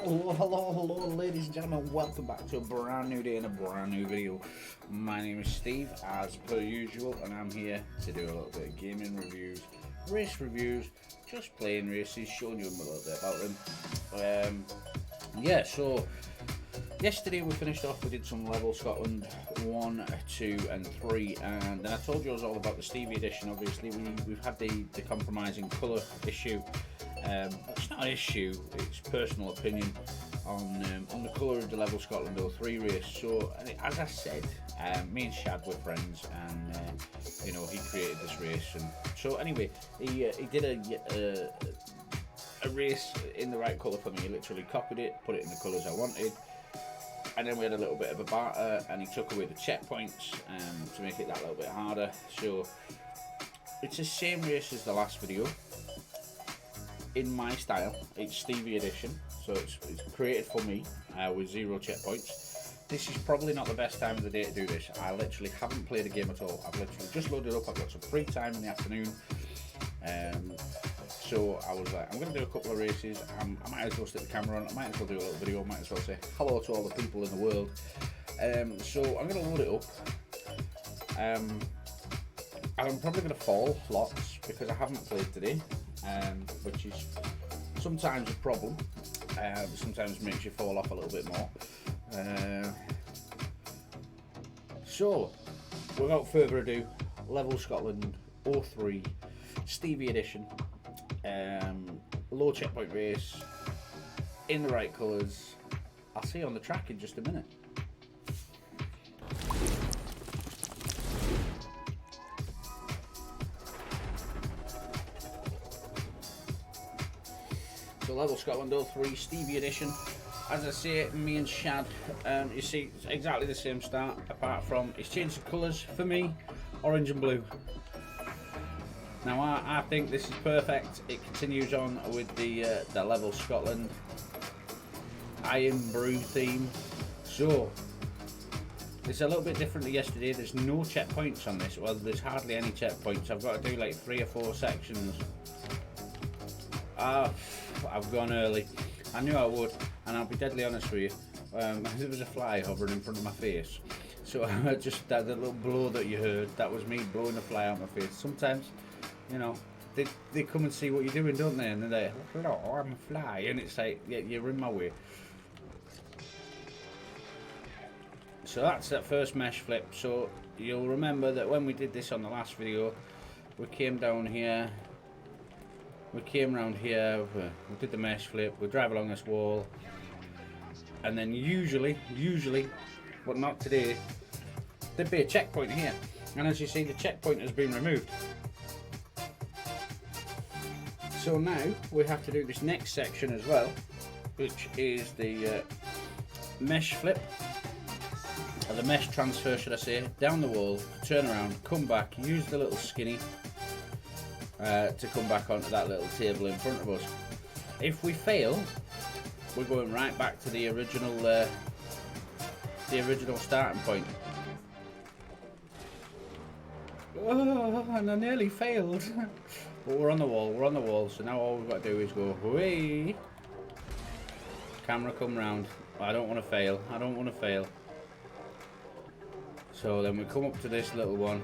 Hello, ladies and gentlemen. Welcome back to a brand new day and a brand new video. My name is Steve, as per usual, and I'm here to do a little bit of gaming reviews, race reviews, just playing races, showing you a little bit about them. So yesterday we finished off. We did some level Scotland 1, 2, and 3, and then I told you I was all about the Stevie edition. Obviously, we've had the compromising colour issue. It's not an issue, it's personal opinion on the colour of the Level Scotland 03 race. So as I said, me and Shad were friends, and he created this race. And so anyway, he did a race in the right colour for me. He literally copied it, put it in the colours I wanted, and then we had a little bit of a barter, and he took away the checkpoints to make it that little bit harder. So it's the same race as the last video. In my style, it's Stevie edition, so it's created for me with 0 checkpoints. This is probably not the best time of the day to do this. I literally haven't played a game at all. I've literally just loaded up. I've got some free time in the afternoon, so I was like, I'm going to do a couple of races. I might as well stick the camera on. I might as well do a little video. I might as well say hello to all the people in the world. So I'm going to load it up, and I'm probably going to fall lots because I haven't played today. Which is sometimes a problem, sometimes makes you fall off a little bit more. So, without further ado, Level Scotland 03 Stevie edition, low checkpoint race, in the right colours. I'll see you on the track in just a minute. So Level Scotland 03 Stevie edition. As I say, me and Shad, you see, it's exactly the same start, apart from it's changed the colours for me, orange and blue. Now I think this is perfect. It continues on with the Level Scotland Iron Brew theme. So it's a little bit different to yesterday. There's no checkpoints on this. Well, there's hardly any checkpoints. I've got to do like 3 or 4 sections. I've gone early. I knew I would, and I'll be deadly honest with you. There was a fly hovering in front of my face, so just that little blow that you heard, that was me blowing a fly out my face. Sometimes, they come and see what you're doing, don't they? And they're like, "Hello, I'm a fly," and it's like, yeah, you're in my way. So that's that first mesh flip. So you'll remember that when we did this on the last video, we came down here. We came around here, we did the mesh flip, we drive along this wall, and then usually, but not today, there'd be a checkpoint here. And as you see, the checkpoint has been removed. So now we have to do this next section as well, which is the mesh flip, or the mesh transfer should I say, down the wall, turn around, come back, use the little skinny, to come back onto that little table in front of us. If we fail, we're going right back to the original starting point. Oh, and I nearly failed. But we're on the wall, so now all we've got to do is go, whee! Camera come round. I don't want to fail. So then we come up to this little one.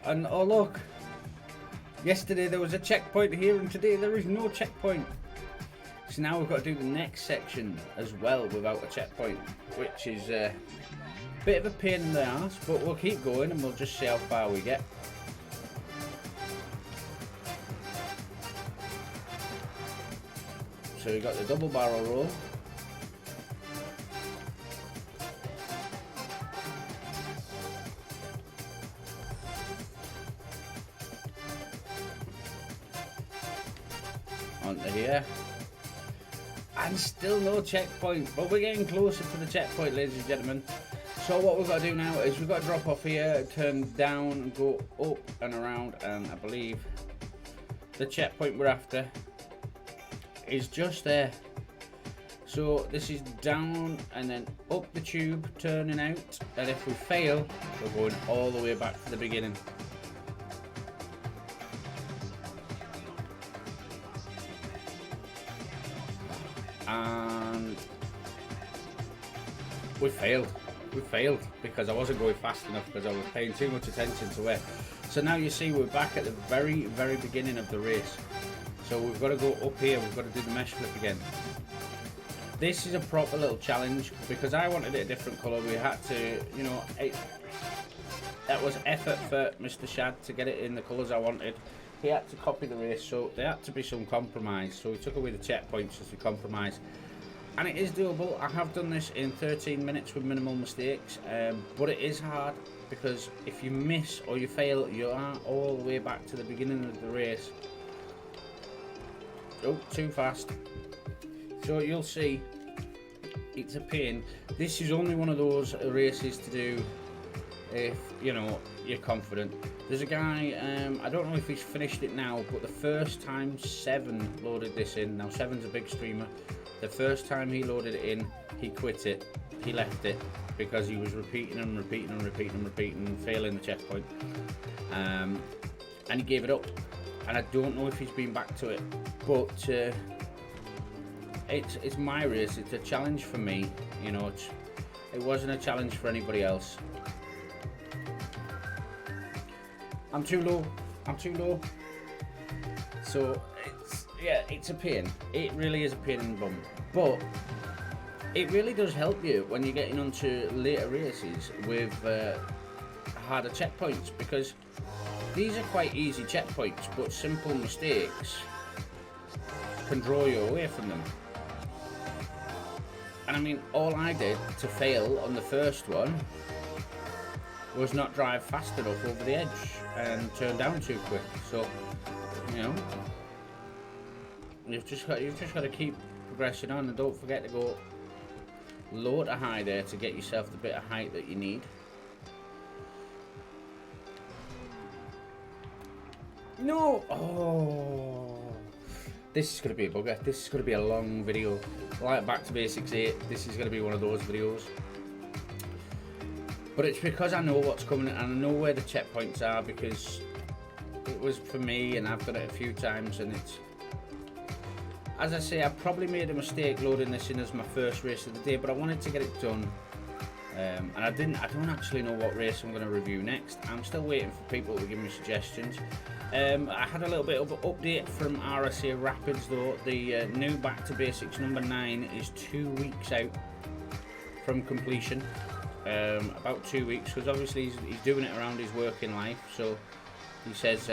And oh look, yesterday there was a checkpoint here and today there is no checkpoint. So now we've got to do the next section as well without a checkpoint, which is a bit of a pain in the arse, but we'll keep going and we'll just see how far we get. So we've got the double barrel roll. Onto here, and still no checkpoint, but we're getting closer to the checkpoint, ladies and gentlemen. So what we've got to do now is we've got to drop off here, turn down and go up and around, and I believe the checkpoint we're after is just there. So this is down and then up the tube, turning out, and if we fail, we're going all the way back to the beginning. and we failed. We failed because I wasn't going fast enough, because I was paying too much attention to it. So now you see we're back at the very beginning of the race. So we've got to go up here, we've got to do the mesh flip again. This is a proper little challenge because I wanted it a different colour. We had to, you know, that was effort for Mr. Shad to get it in the colours I wanted. He had to copy the race, so there had to be some compromise. So we took away the checkpoints as a compromise. And it is doable. I have done this in 13 minutes with minimal mistakes, but it is hard because if you miss or you fail, you are all the way back to the beginning of the race. Oh, too fast. So you'll see, it's a pain. This is only one of those races to do if, you know, you're confident. There's a guy, I don't know if he's finished it now, but the first time Seven loaded this in, now Seven's a big streamer, the first time he loaded it in, he quit it, he left it, because he was repeating and failing the checkpoint, and he gave it up, and I don't know if he's been back to it, but it's my race, it's a challenge for me, you know, it wasn't a challenge for anybody else. I'm too low, so it's a pain. It really is a pain in the bum, but it really does help you when you're getting onto later races with harder checkpoints, because these are quite easy checkpoints, but simple mistakes can draw you away from them. And I mean, all I did to fail on the first one was not drive fast enough over the edge and turn down too quick. So, you know, you've just got to keep progressing on, and don't forget to go low to high there to get yourself the bit of height that you need. No! Oh, this is going to be a bugger. This is going to be a long video. Like Back to Basics 8, this is going to be one of those videos. But it's because I know what's coming and I know where the checkpoints are, because it was for me and I've done it a few times, and it's, as I say, I probably made a mistake loading this in as my first race of the day, but I wanted to get it done. And I don't actually know what race I'm going to review next. I'm still waiting for people to give me suggestions. I had a little bit of an update from RSA Rapids though. The new Back to Basics number 9 is 2 weeks out from completion. About 2 weeks, because obviously he's doing it around his working life, so he says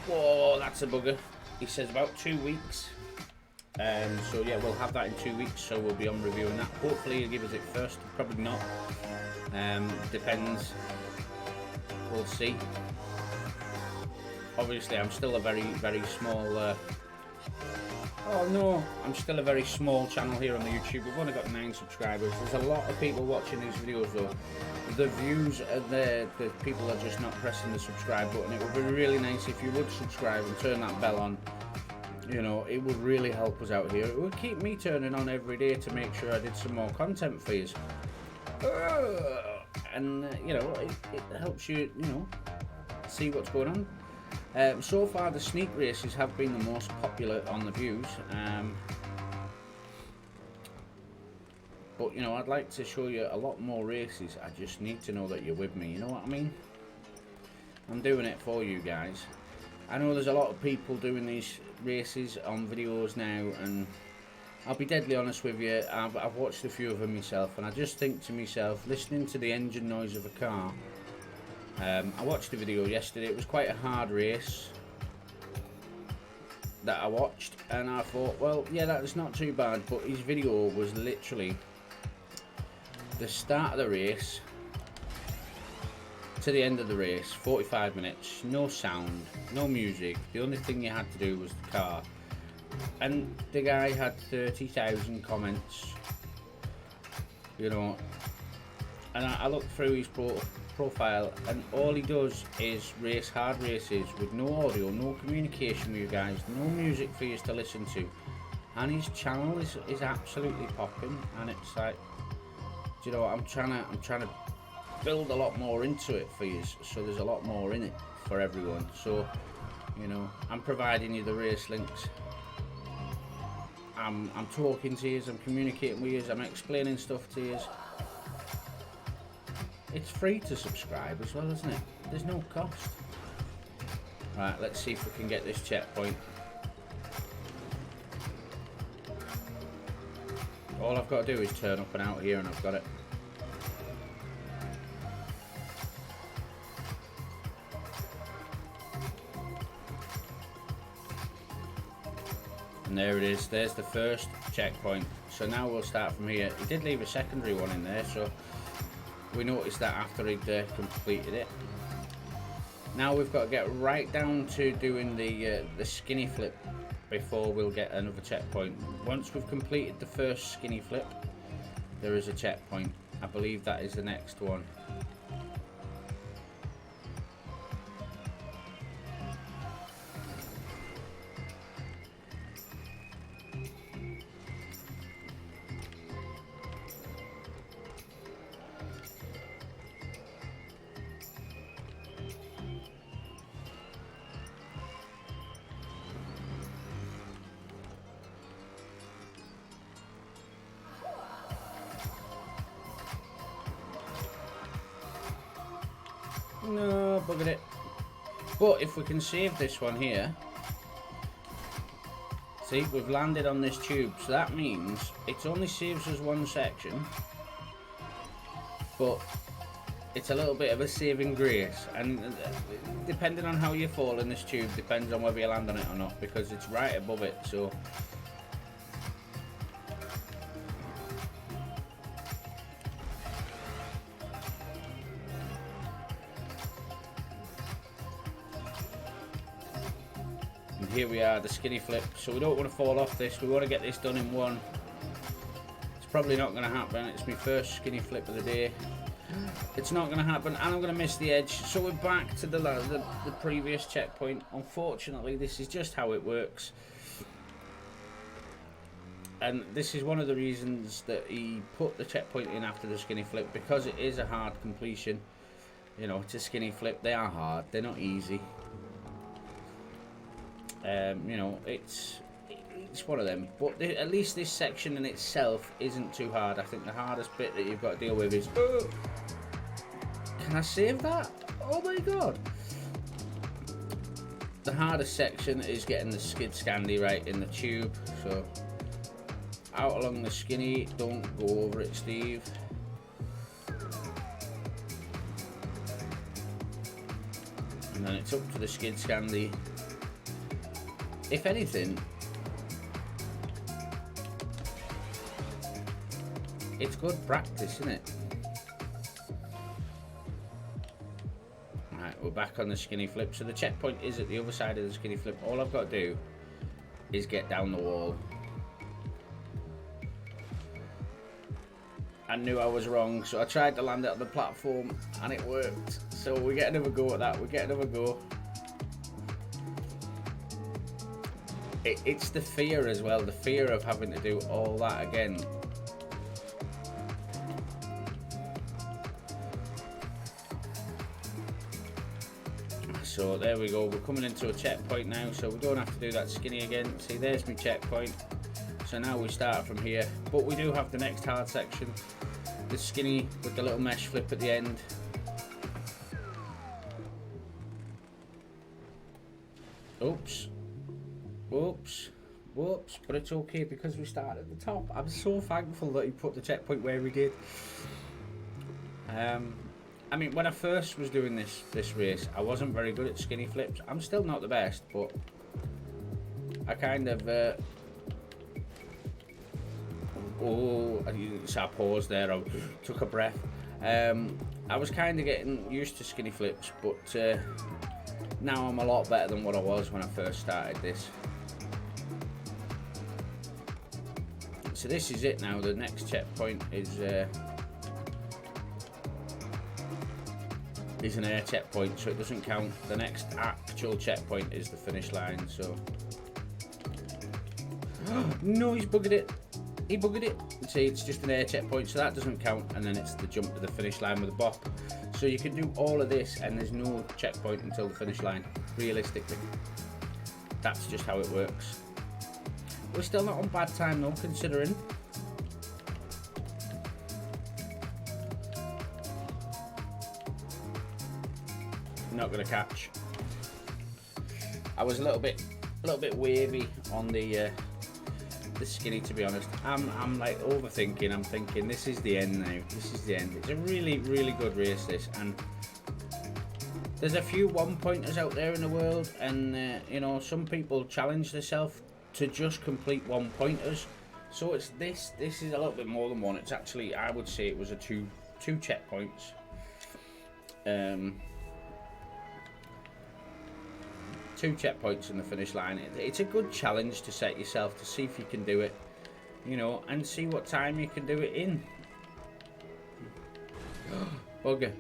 whoa, that's a bugger. He says about 2 weeks, so yeah, we'll have that in 2 weeks, so we'll be on reviewing that. Hopefully he'll give us it first, probably not, depends, we'll see. Obviously I'm still a very small oh no, I'm still a very small channel here on the YouTube. We've only got 9 subscribers. There's a lot of people watching these videos though. The views are there, the people are just not pressing the subscribe button. It would be really nice if you would subscribe and turn that bell on. You know, it would really help us out here. It would keep me turning on every day to make sure I did some more content for you. And you know, it helps you, you know, see what's going on. So far the sneak races have been the most popular on the views, but you know, I'd like to show you a lot more races. I just need to know that you're with me, you know what I mean? I'm doing it for you guys. I know there's a lot of people doing these races on videos now, and I'll be deadly honest with you, I've watched a few of them myself, and I just think to myself, listening to the engine noise of a car, I watched the video yesterday. It was quite a hard race that I watched, and I thought, well, yeah, that's not too bad, but his video was literally the start of the race to the end of the race, 45 minutes, no sound, no music. The only thing you had to do was the car, and the guy had 30,000 comments, you know, and I looked through his profile, and all he does is race hard races with no audio, no communication with you guys, no music for you to listen to, and his channel is absolutely popping. And it's like, you know, I'm trying to build a lot more into it for you, so there's a lot more in it for everyone. So, you know, I'm providing you the race links. I'm talking to you, I'm communicating with you, I'm explaining stuff to you. It's free to subscribe as well, isn't it? There's no cost. Right, let's see if we can get this checkpoint. All I've got to do is turn up and out here and I've got it. And there it is, there's the first checkpoint. So now we'll start from here. He did leave a secondary one in there, so we noticed that after he'd completed it. Now we've got to get right down to doing the skinny flip before we'll get another checkpoint. Once we've completed the first skinny flip, there is a checkpoint. I believe that is the next one. No, buggered it. But if we can save this one here, see, we've landed on this tube, so that means it only saves us one section, but it's a little bit of a saving grace, and depending on how you fall in this tube depends on whether you land on it or not, because it's right above it. So here we are, the skinny flip. So we don't want to fall off this, we want to get this done in one. It's probably not going to happen. It's my first skinny flip of the day. It's not going to happen, and I'm going to miss the edge. So we're back to the previous checkpoint. Unfortunately, this is just how it works, and this is one of the reasons that he put the checkpoint in after the skinny flip, because it is a hard completion. You know, it's a skinny flip. They are hard, they're not easy. You know, it's one of them, but at least this section in itself isn't too hard. I think the hardest bit that you've got to deal with is, oh, can I save that? Oh my god. The hardest section is getting the skid scandy right in the tube. So out along the skinny, don't go over it, Steve. And then it's up to the skid scandy. If anything, it's good practice, isn't it? Right, we're back on the skinny flip. So the checkpoint is at the other side of the skinny flip. All I've got to do is get down the wall. I knew I was wrong, so I tried to land it on the platform and it worked. So we get another go at that. We get another go. It's the fear as well, the fear of having to do all that again. So there we go, we're coming into a checkpoint now, so we don't have to do that skinny again. See, there's my checkpoint. So now we start from here, but we do have the next hard section, the skinny with the little mesh flip at the end. Oops. Whoops, whoops, but it's okay because we start at the top. I'm so thankful that he put the checkpoint where he did. I mean, when I first was doing this race, I wasn't very good at skinny flips. I'm still not the best, but I kind of so I paused there, I took a breath. I was kind of getting used to skinny flips, but now I'm a lot better than what I was when I first started this. So this is it now. The next checkpoint is an air checkpoint, so it doesn't count. The next actual checkpoint is the finish line. So no, he's buggered it. He buggered it. See, it's just an air checkpoint, so that doesn't count. And then it's the jump to the finish line with a bop. So you can do all of this, and there's no checkpoint until the finish line. Realistically, that's just how it works. We're still not on bad time though, considering. Not gonna catch. I was a little bit wavy on the skinny, to be honest. I'm like overthinking. I'm thinking this is the end now. This is the end. It's a really good race, this, and there's a few one-pointers out there in the world, and you know, some people challenge themselves to just complete one-pointers. So it's this is a little bit more than one. It's actually, I would say it was a two checkpoints. Two checkpoints in the finish line. It's a good challenge to set yourself to see if you can do it, you know, and see what time you can do it in. Bugger.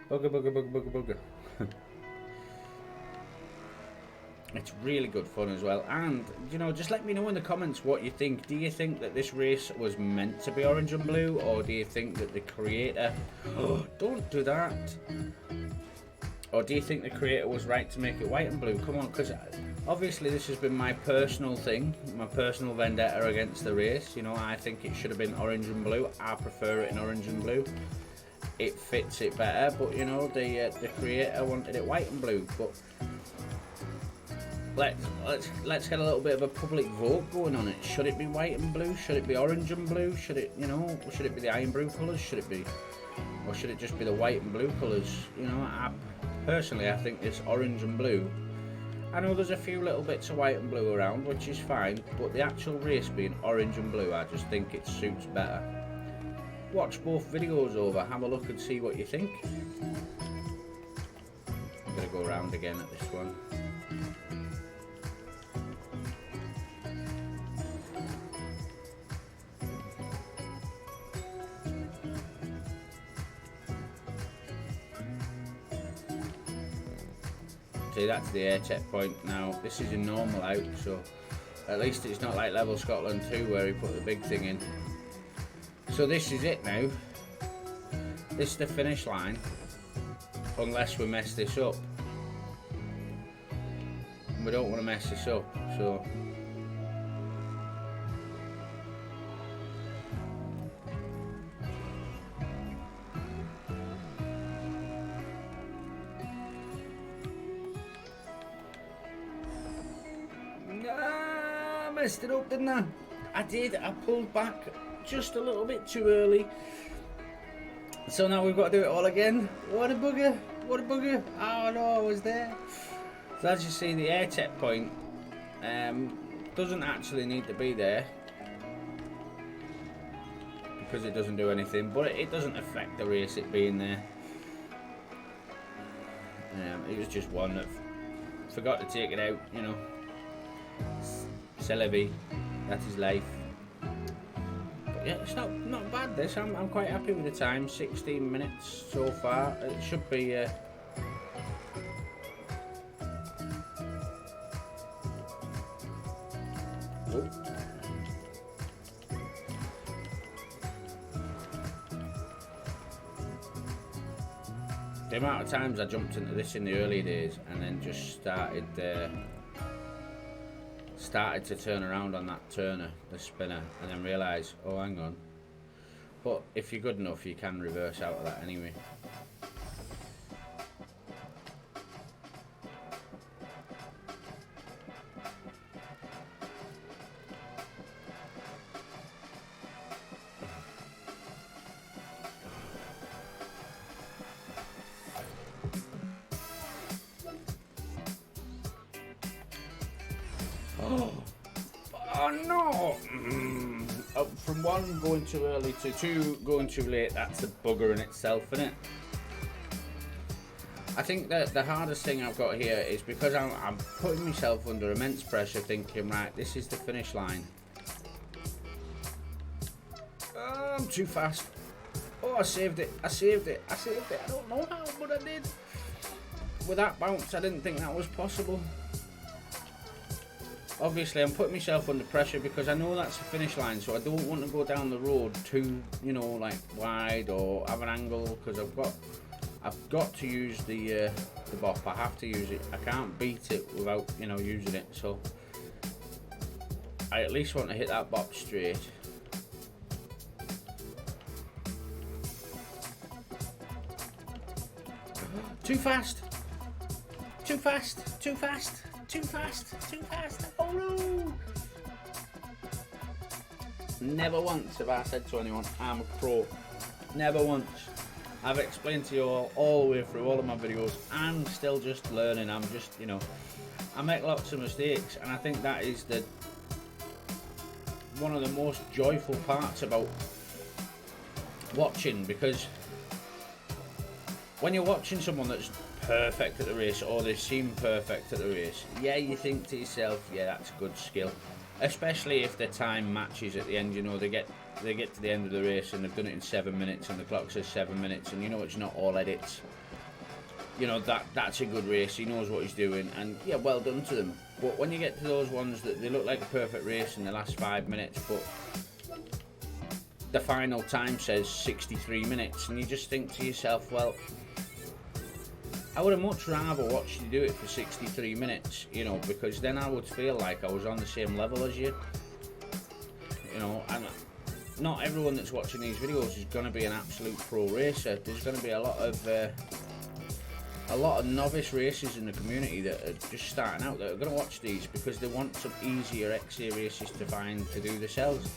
Bugger. It's really good fun as well, and you know, just let me know in the comments what you think. Do you think that this race was meant to be orange and blue, or do you think that the creator don't do that, or do you think the creator was right to make it white and blue? Come on, because obviously this has been my personal thing, my personal vendetta against the race. You know, I think it should have been orange and blue. I prefer it in orange and blue. It fits it better, but you know, the creator wanted it white and blue. But let's get a little bit of a public vote going on it. Should it be white and blue? Should it be orange and blue? Should it, you know, should it be the iron blue colours? Should it be, or should it just be the white and blue colours? You know, personally, I think it's orange and blue. I know there's a few little bits of white and blue around, which is fine, but the actual race being orange and blue, I just think it suits better. Watch both videos over, have a look and see what you think. I'm gonna go around again at this one. See, that's the air checkpoint now. This is a normal out, so at least it's not like Level Scotland 2 where he put the big thing in. So this is it now. This is the finish line, unless we mess this up. And we don't want to mess this up, so I messed it up, didn't I? I did. I pulled back just a little bit too early. So now we've got to do it all again. What a bugger. What a bugger. Oh no, I was there. So as you see, the air checkpoint doesn't actually need to be there, because it doesn't do anything, but it doesn't affect the race, it being there. It was just one that forgot to take it out, you know. Stevie, that is life. But yeah, it's not bad this. I'm quite happy with the time. 16 minutes so far. It should be oh. The amount of times I jumped into this in the early days and then just started to turn around on that turner, the spinner, and then realise, oh hang on. But if you're good enough, you can reverse out of that anyway. Oh no! From one going too early to two going too late, that's a bugger in itself, isn't it? I think that the hardest thing I've got here is because I'm putting myself under immense pressure, thinking, right, this is the finish line. I'm too fast. Oh, I saved it. I don't know how, but I did. With that bounce, I didn't think that was possible. Obviously, I'm putting myself under pressure because I know that's the finish line, so I don't want to go down the road too, you know, like wide or have an angle, because I've got to use the bop. I have to use it. I can't beat it without, you know, using it. So I at least want to hit that box straight. Too fast! Too fast! Too fast! Too fast! Too fast! Oh no! Never once have I said to anyone, I'm a pro. Never once. I've explained to you all the way through all of my videos. I'm still just learning. I'm just, you know, I make lots of mistakes, and I think that is one of the most joyful parts about watching, because when you're watching someone that's perfect at the race, or they seem perfect at the race, yeah, you think to yourself, yeah, that's a good skill. Especially if the time matches at the end, you know, they get to the end of the race and they've done it in 7 minutes and the clock says 7 minutes, and you know it's not all edits. You know, that's a good race, he knows what he's doing, and yeah, well done to them. But when you get to those ones that they look like a perfect race in the last 5 minutes, but the final time says 63 minutes, and you just think to yourself, well, I would have much rather watched you do it for 63 minutes, you know, because then I would feel like I was on the same level as you. You know, and not everyone that's watching these videos is going to be an absolute pro racer. There's going to be a lot of novice racers in the community that are just starting out that are going to watch these because they want some easier XA races to find to do themselves.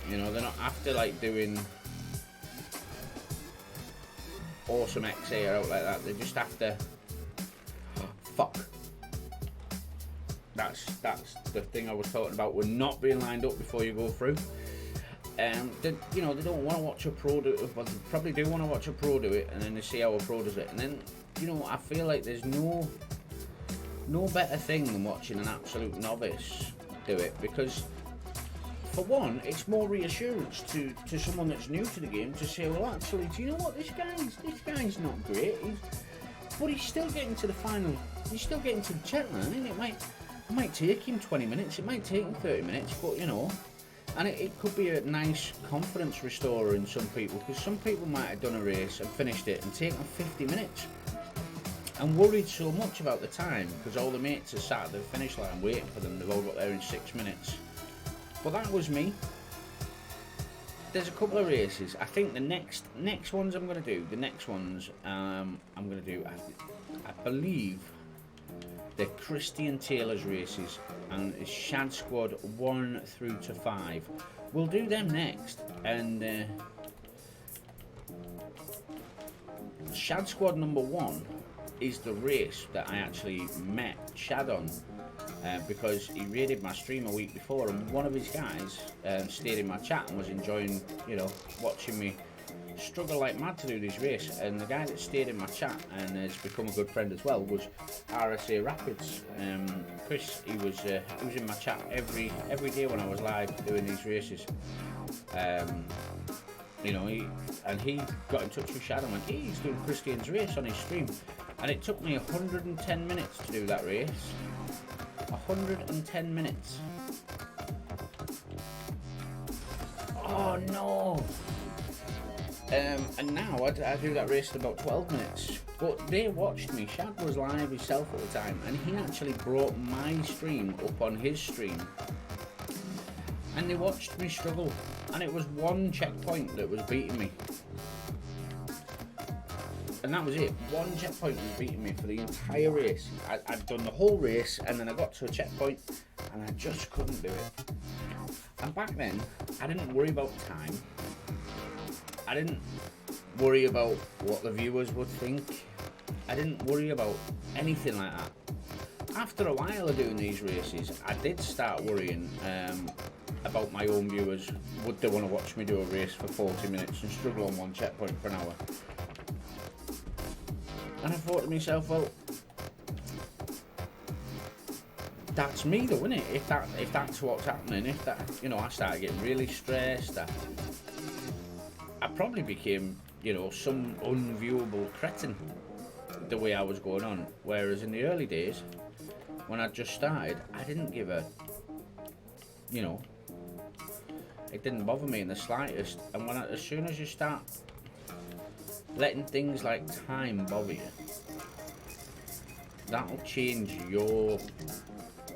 You know, they're not after like doing awesome XA or out like that. They just have to fuck. That's the thing I was talking about. We're not being lined up before you go through. You know, they don't want to watch a pro do it, but they probably do want to watch a pro do it, and then they see how a pro does it, and then, you know, I feel like there's no better thing than watching an absolute novice do it, because for one, it's more reassurance to someone that's new to the game to say, well, actually, do you know what, this guy's not great, but he's still getting to the final, he's still getting to the check line, and it might take him 20 minutes, it might take him 30 minutes, but you know, and it could be a nice confidence restorer in some people, because some people might have done a race and finished it and taken 50 minutes and worried so much about the time because all the mates are sat at the finish line waiting for them. They've all got there in 6 minutes. But that was me. There's a couple of races. I think the next ones I'm going to do, I believe they're Christian Taylor's races, and it's Shad Squad 1 through to 5. We'll do them next, and Shad Squad number 1 is the race that I actually met Shad on, because he raided my stream a week before, and one of his guys stayed in my chat and was enjoying, you know, watching me struggle like mad to do this race. And the guy that stayed in my chat and has become a good friend as well was RSA Rapids. Chris, he was in my chat every day when I was live doing these races. You know, he got in touch with Shad and went, hey, he's doing Christian's race on his stream, and it took me 110 minutes to do that race. 110 minutes. Oh no! And now I do that race in about 12 minutes. But they watched me. Shad was live himself at the time, and he actually brought my stream up on his stream. And they watched me struggle. And it was one checkpoint that was beating me. And that was it. One checkpoint was beating me for the entire race. I'd done the whole race, and then I got to a checkpoint, and I just couldn't do it. And back then, I didn't worry about time. I didn't worry about what the viewers would think. I didn't worry about anything like that. After a while of doing these races, I did start worrying about my own viewers. Would they want to watch me do a race for 40 minutes and struggle on one checkpoint for an hour? And I thought to myself, well, that's me though, isn't it? If that's what's happening, if that, you know, I started getting really stressed, I probably became, you know, some unviewable cretin the way I was going on. Whereas in the early days, when I just started, I didn't give a, you know, it didn't bother me in the slightest. And as soon as you start letting things like time bother you, that'll change your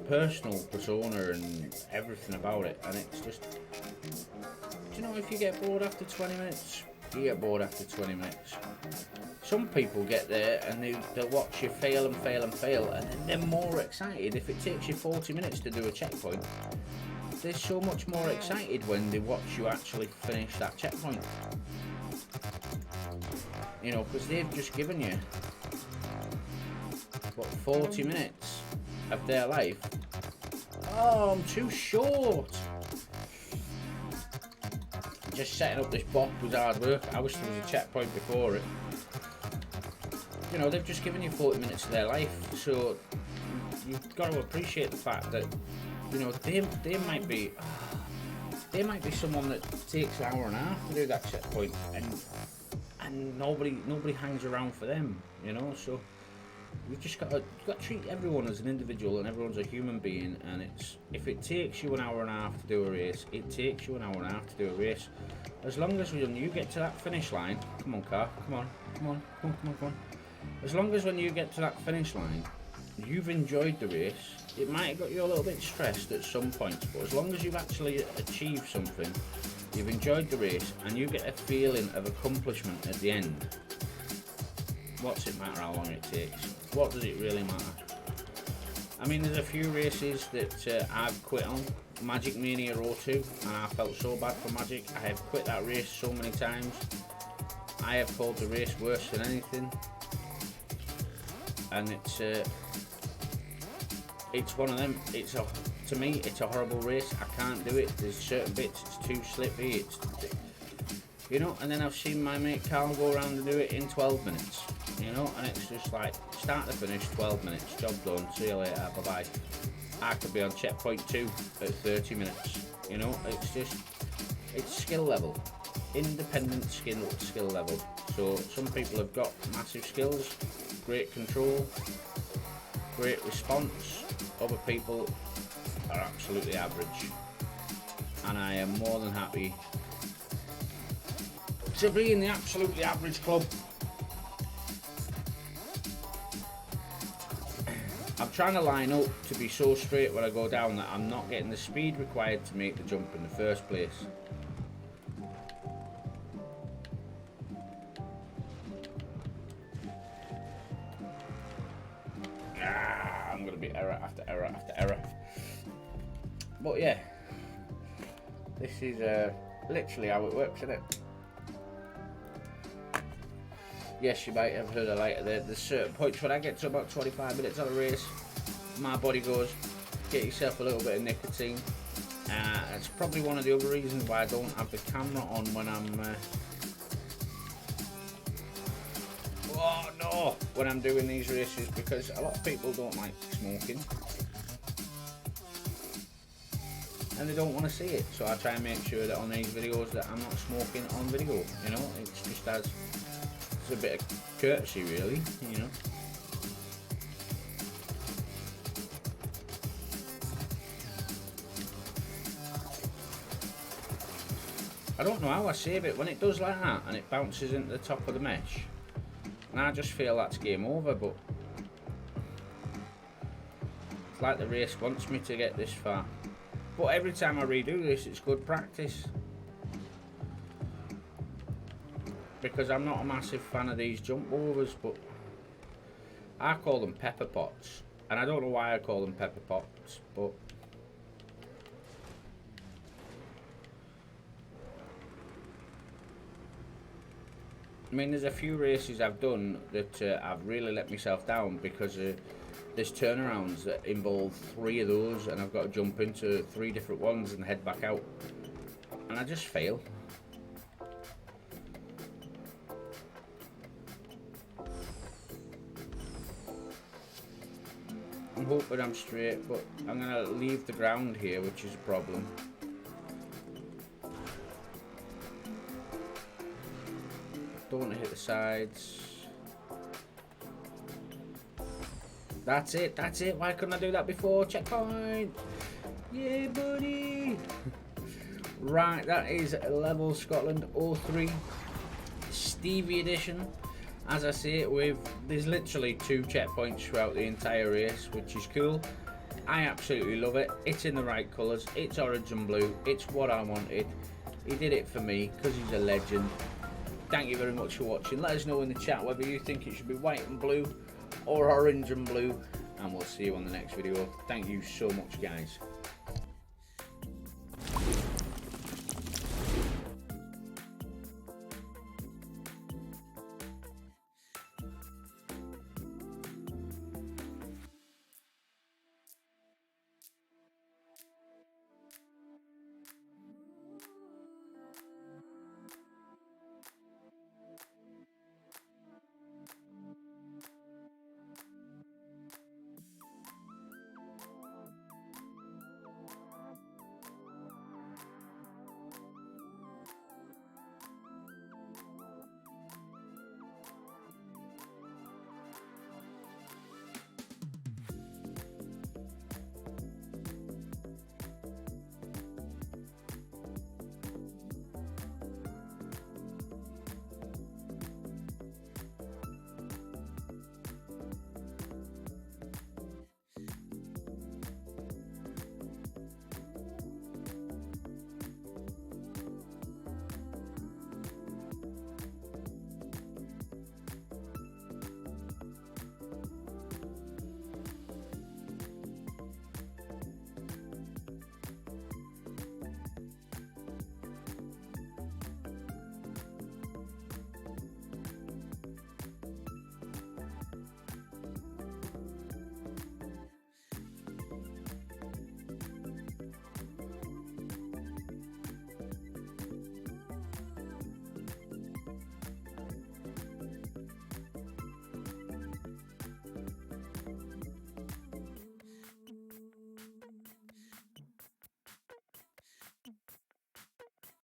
personal persona and everything about it, and it's just, do you know, if you get bored after 20 minutes, you get bored after 20 minutes. Some people get there and they'll watch you fail and fail and fail, and then they're more excited. If it takes you 40 minutes to do a checkpoint, they're so much more excited when they watch you actually finish that checkpoint. You know, because they've just given you, what, 40 minutes of their life. Oh, I'm too short. Just setting up this box was hard work. I wish there was a checkpoint before it. You know, they've just given you 40 minutes of their life, so you've got to appreciate the fact that, you know, they might be someone that takes an hour and a half to do that checkpoint, and nobody hangs around for them, you know. So you've got to treat everyone as an individual, and everyone's a human being. And if it takes you an hour and a half to do a race, it takes you an hour and a half to do a race. As long as when you get to that finish line, come on car, come on. As long as when you get to that finish line, you've enjoyed the race. It might have got you a little bit stressed at some points, but as long as you've actually achieved something, you've enjoyed the race, and you get a feeling of accomplishment at the end, what's it matter how long it takes? What does it really matter? I mean, there's a few races that I've quit on. Magic Mania 02, and I felt so bad for Magic. I have quit that race so many times. I have called the race worse than anything, and it's one of them. To me, it's a horrible race. I can't do it. There's certain bits, it's too slippy. You know. And then I've seen my mate Carl go around and do it in 12 minutes. You know, and it's just like start to finish, 12 minutes, job done. See you later, bye bye. I could be on checkpoint 2 at 30 minutes. You know, it's skill level, independent skill level. So some people have got massive skills, great control, great response. Other people are absolutely average, and I am more than happy to be in the absolutely average club. I'm trying to line up to be so straight when I go down that I'm not getting the speed required to make the jump in the first place. I'm going to be error after error after error. But yeah, this is literally how it works, isn't it? Yes, you might have heard of later. There's certain points when I get to about 25 minutes on a race, my body goes, get yourself a little bit of nicotine. It's probably one of the other reasons why I don't have the camera on when I'm doing these races, because a lot of people don't like smoking and they don't want to see it. So I try and make sure that on these videos that I'm not smoking on video. You know, it's just as a bit of courtesy, really, you know. I don't know how I save it when it does like that and it bounces into the top of the mesh, and I just feel that's game over. But it's like the race wants me to get this far. But every time I redo this, it's good practice, because I'm not a massive fan of these jump overs, but I call them pepper pots, and I don't know why I call them pepper pots, but I mean, there's a few races I've done that I've really let myself down because there's turnarounds that involve 3 of those, and I've got to jump into 3 different ones and head back out, and I just fail. I'm hoping I'm straight, but I'm going to leave the ground here, which is a problem. Don't want to hit the sides. That's it, that's it. Why couldn't I do that before? Checkpoint! Yeah, buddy! Right, that is Level Scotland 03 Stevie edition. As I say, there's literally 2 checkpoints throughout the entire race, which is cool. I absolutely love it. It's in the right colours, it's orange and blue, it's what I wanted. He did it for me because he's a legend. Thank you very much for watching. Let us know in the chat whether you think it should be white and blue or orange and blue, and we'll see you on the next video. Thank you so much, guys.